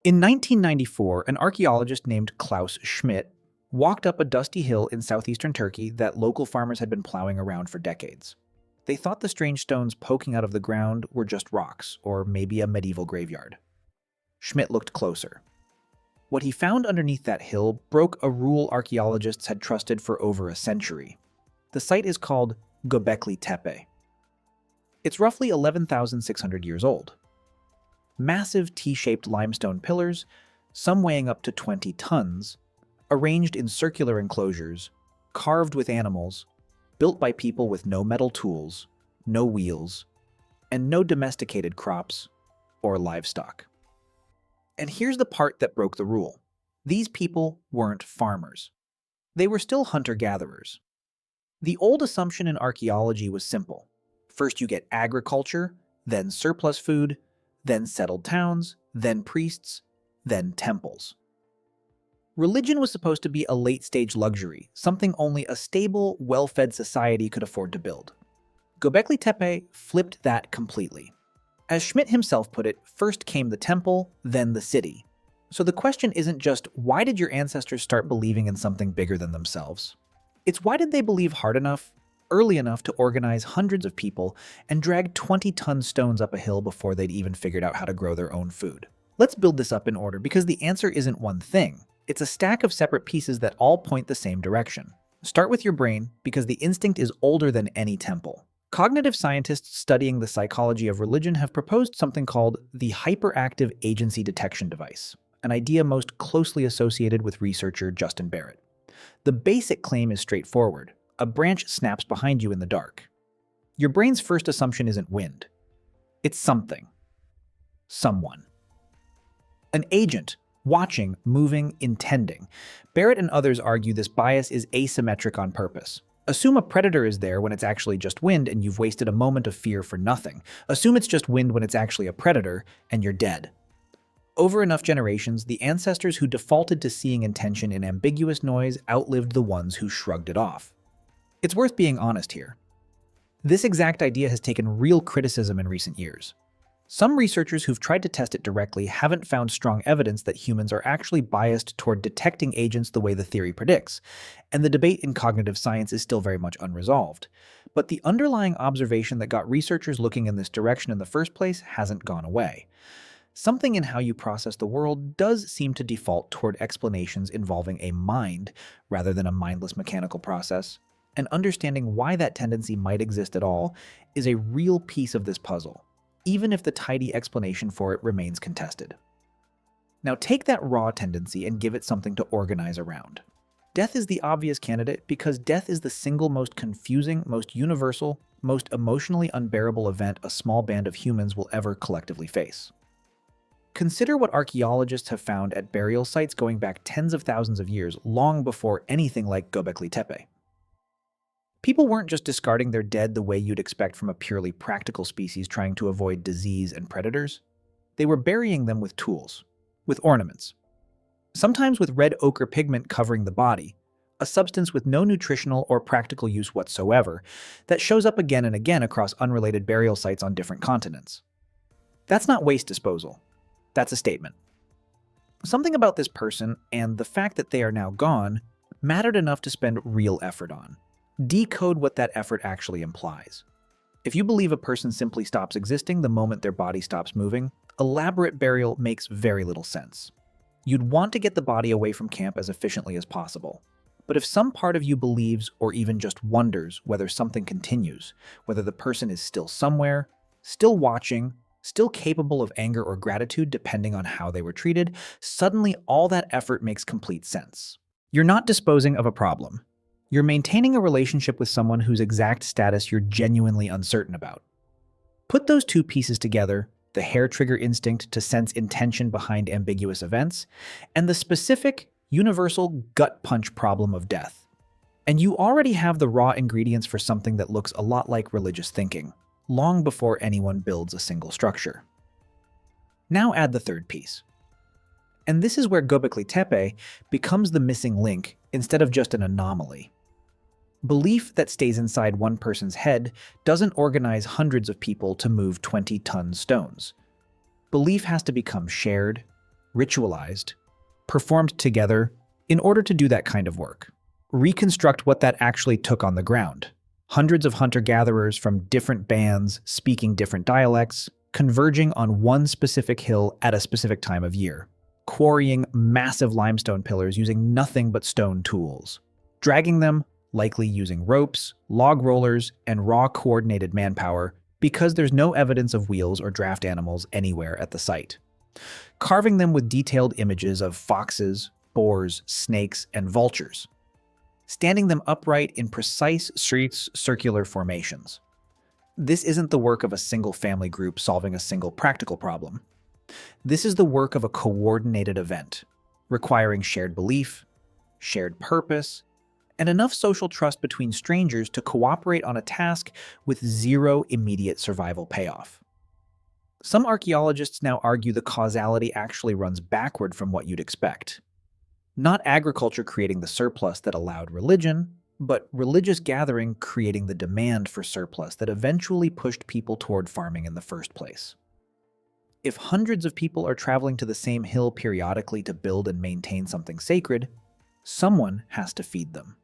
In 1994, an archaeologist named Klaus Schmidt walked up a dusty hill in southeastern Turkey that local farmers had been plowing around for decades. They thought the strange stones poking out of the ground were just rocks, or maybe a medieval graveyard. Schmidt looked closer. What he found underneath that hill broke a rule archaeologists had trusted for over a century. The site is called Göbekli Tepe. It's roughly 11,600 years old. Massive T-shaped limestone pillars, some weighing up to 20 tons, arranged in circular enclosures, carved with animals, built by people with no metal tools, no wheels, and no domesticated crops or livestock. And here's the part that broke the rule. These people weren't farmers. They were still hunter-gatherers. The old assumption in archaeology was simple. First you get agriculture, then surplus food, then settled towns, then priests, then temples. Religion was supposed to be a late-stage luxury, something only a stable, well-fed society could afford to build. Göbekli Tepe flipped that completely. As Schmidt himself put it, first came the temple, then the city. So the question isn't just, why did your ancestors start believing in something bigger than themselves? It's why did they believe hard enough, early enough to organize hundreds of people and drag 20-ton stones up a hill before they'd even figured out how to grow their own food? Let's build this up in order, because the answer isn't one thing. It's a stack of separate pieces that all point the same direction. Start with your brain, because the instinct is older than any temple. Cognitive scientists studying the psychology of religion have proposed something called the hyperactive agency detection device, an idea most closely associated with researcher Justin Barrett. The basic claim is straightforward. A branch snaps behind you in the dark. Your brain's first assumption isn't wind. It's something. Someone. An agent. Watching, moving, intending. Barrett and others argue this bias is asymmetric on purpose. Assume a predator is there when it's actually just wind and you've wasted a moment of fear for nothing. Assume it's just wind when it's actually a predator and you're dead. Over enough generations, the ancestors who defaulted to seeing intention in ambiguous noise outlived the ones who shrugged it off. It's worth being honest here. This exact idea has taken real criticism in recent years. Some researchers who've tried to test it directly haven't found strong evidence that humans are actually biased toward detecting agents the way the theory predicts, and the debate in cognitive science is still very much unresolved. But the underlying observation that got researchers looking in this direction in the first place hasn't gone away. Something in how you process the world does seem to default toward explanations involving a mind rather than a mindless mechanical process, and understanding why that tendency might exist at all is a real piece of this puzzle, even if the tidy explanation for it remains contested. Now take that raw tendency and give it something to organize around. Death is the obvious candidate because death is the single most confusing, most universal, most emotionally unbearable event a small band of humans will ever collectively face. Consider what archaeologists have found at burial sites going back tens of thousands of years, long before anything like Göbekli Tepe. People weren't just discarding their dead the way you'd expect from a purely practical species trying to avoid disease and predators. They were burying them with tools, with ornaments. Sometimes with red ochre pigment covering the body, a substance with no nutritional or practical use whatsoever that shows up again and again across unrelated burial sites on different continents. That's not waste disposal. That's a statement. Something about this person and the fact that they are now gone mattered enough to spend real effort on. Decode what that effort actually implies. If you believe a person simply stops existing the moment their body stops moving, elaborate burial makes very little sense. You'd want to get the body away from camp as efficiently as possible. But if some part of you believes or even just wonders whether something continues, whether the person is still somewhere, still watching, still capable of anger or gratitude depending on how they were treated, suddenly all that effort makes complete sense. You're not disposing of a problem. You're maintaining a relationship with someone whose exact status you're genuinely uncertain about. Put those two pieces together, the hair-trigger instinct to sense intention behind ambiguous events, and the specific, universal gut-punch problem of death. And you already have the raw ingredients for something that looks a lot like religious thinking, long before anyone builds a single structure. Now add the third piece. And this is where Göbekli Tepe becomes the missing link instead of just an anomaly. Belief that stays inside one person's head doesn't organize hundreds of people to move 20-ton stones. Belief has to become shared, ritualized, performed together in order to do that kind of work. Reconstruct what that actually took on the ground. Hundreds of hunter-gatherers from different bands speaking different dialects, converging on one specific hill at a specific time of year, quarrying massive limestone pillars using nothing but stone tools, dragging them, likely using ropes, log rollers, and raw coordinated manpower because there's no evidence of wheels or draft animals anywhere at the site. Carving them with detailed images of foxes, boars, snakes, and vultures. Standing them upright in precise circular formations. This isn't the work of a single family group solving a single practical problem. This is the work of a coordinated event, requiring shared belief, shared purpose, and enough social trust between strangers to cooperate on a task with zero immediate survival payoff. Some archaeologists now argue the causality actually runs backward from what you'd expect. Not agriculture creating the surplus that allowed religion, but religious gathering creating the demand for surplus that eventually pushed people toward farming in the first place. If hundreds of people are traveling to the same hill periodically to build and maintain something sacred, someone has to feed them.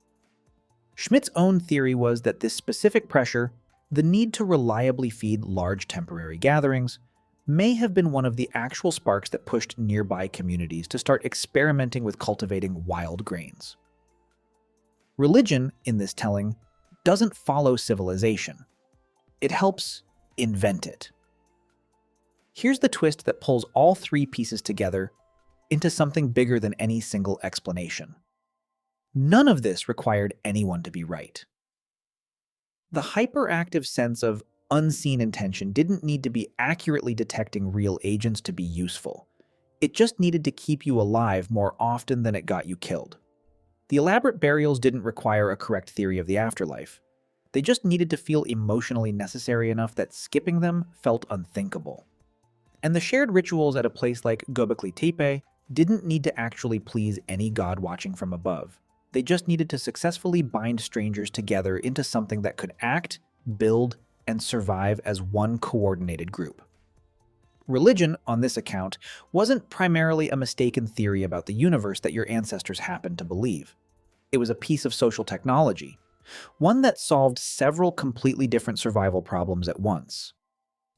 Schmidt's own theory was that this specific pressure, the need to reliably feed large temporary gatherings, may have been one of the actual sparks that pushed nearby communities to start experimenting with cultivating wild grains. Religion, in this telling, doesn't follow civilization. It helps invent it. Here's the twist that pulls all three pieces together into something bigger than any single explanation. None of this required anyone to be right. The hyperactive sense of unseen intention didn't need to be accurately detecting real agents to be useful. It just needed to keep you alive more often than it got you killed. The elaborate burials didn't require a correct theory of the afterlife. They just needed to feel emotionally necessary enough that skipping them felt unthinkable. And the shared rituals at a place like Göbekli Tepe didn't need to actually please any god watching from above. They just needed to successfully bind strangers together into something that could act, build, and survive as one coordinated group. Religion, on this account, wasn't primarily a mistaken theory about the universe that your ancestors happened to believe. It was a piece of social technology, one that solved several completely different survival problems at once,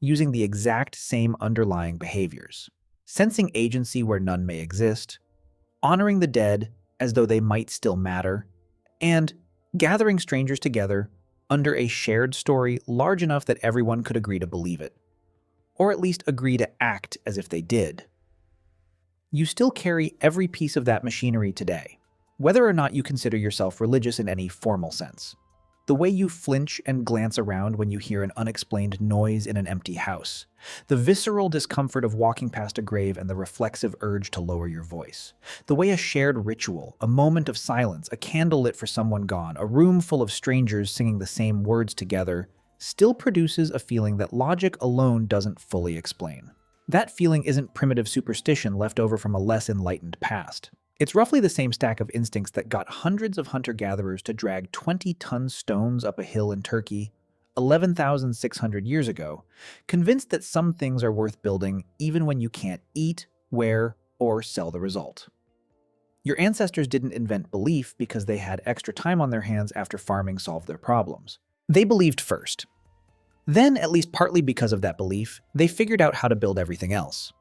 using the exact same underlying behaviors. Sensing agency where none may exist, honoring the dead as though they might still matter, and gathering strangers together under a shared story large enough that everyone could agree to believe it, or at least agree to act as if they did. You still carry every piece of that machinery today, whether or not you consider yourself religious in any formal sense. The way you flinch and glance around when you hear an unexplained noise in an empty house, the visceral discomfort of walking past a grave and the reflexive urge to lower your voice, the way a shared ritual, a moment of silence, a candle lit for someone gone, a room full of strangers singing the same words together, still produces a feeling that logic alone doesn't fully explain. That feeling isn't primitive superstition left over from a less enlightened past. It's roughly the same stack of instincts that got hundreds of hunter-gatherers to drag 20-ton stones up a hill in Turkey 11,600 years ago, convinced that some things are worth building even when you can't eat, wear, or sell the result. Your ancestors didn't invent belief because they had extra time on their hands after farming solved their problems. They believed first. Then, at least partly because of that belief, they figured out how to build everything else.